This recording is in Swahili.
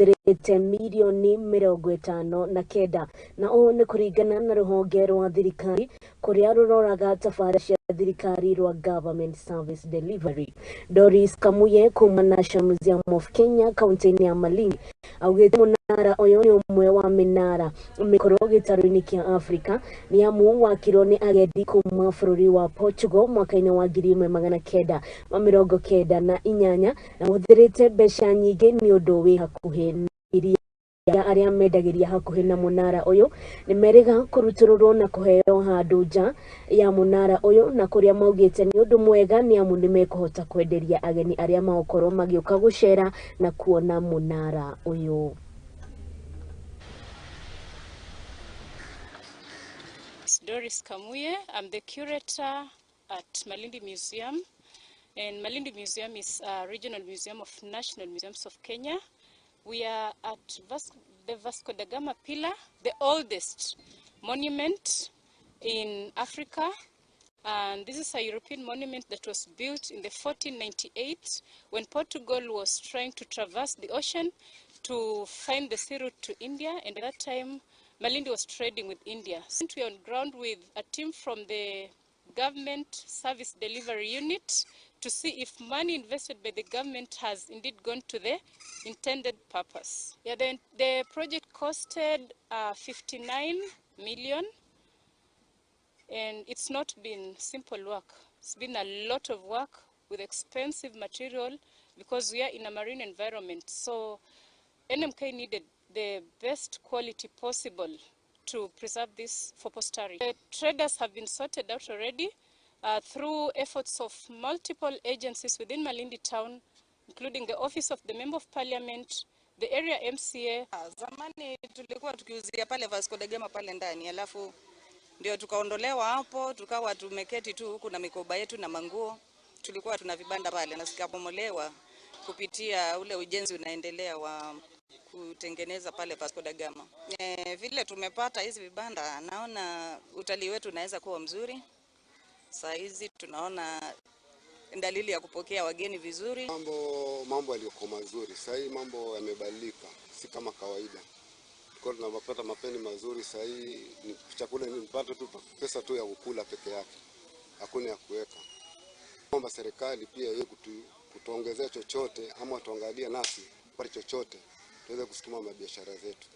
uhuthirite millioni 59 na o ni kurigana na ruhonge rwa thirikari kuria ruroraga tabarira cia thirikari rwa government service delivery. Doris Kamuye kuuma National Museum of Kenya kaunti-ini ya Malindi augite munara uyu ni umwe wa minara mikoro gitaru-ini kia Africa ni amu wakirwo ni agedi kuuma bururi wa Portugal mwaka-ini wa 1998 na uhuthirite mbeca nyingi ni undu wi hakuhi iria aria mendagiria hakuhi na munara uyu ni meriga kurutururwo na kuheo handu nja ya munara uyu na kuria maugite ni undu mwega ni amu ni mekuhota kwenderia ageni aria maokorwo magioka gucera na kuona munara uyu. Doris Kamuye. I'm the curator at Malindi Museum, and Malindi Museum is a regional museum of National Museums of Kenya. We are at the Vasco Da Gama pillar, the oldest monument in Africa, and this is a European monument that was built in the 1498 when Portugal was trying to traverse the ocean to find the sea route to India, and at that time Malindi was trading with India. Since we are on ground with a team from the government service delivery unit to see if money invested by the government has indeed gone to the intended purpose. Yeah, the project costed 59 million, and it's not been simple work. It's been a lot of work with expensive material because we are in a marine environment. So NMK needed the best quality possible to preserve this for posterity. The traders have been sorted out already through efforts of multiple agencies within Malindi town, including the Office of the Member of Parliament, the area MCA. Zamani tulikuwa tukiuzia pale Vasco Da Gama pale ndani, alafu ndio tukaondolewa hapo, tukawa tumeketi tu huku na mikoba yetu na manguo. Tulikuwa tuna vibanda pale na zikabomolewa kupitia ule ujenzi unaendelea wa kutengeneza pale Vasco Da Gama. Vile tumepata hizi vibanda, naona utalii wetu unaweza kuwa mzuri. Saa hizi tunaona dalili ya kupokea wageni vizuri. Mambo yalikuwa mazuri. Sasa hivi mambo yamebadilika, si kama kawaida. Kwa tunapata mapeni mazuri sasa hivi, ni chakula ni mpata tu pesa tu ya kukula peke yake. Hakuna ya kuweka. Naomba serikali pia yeye kutuongezea chochote ama tuangalie nasi kwa chochote tuweze kusukuma biashara zetu.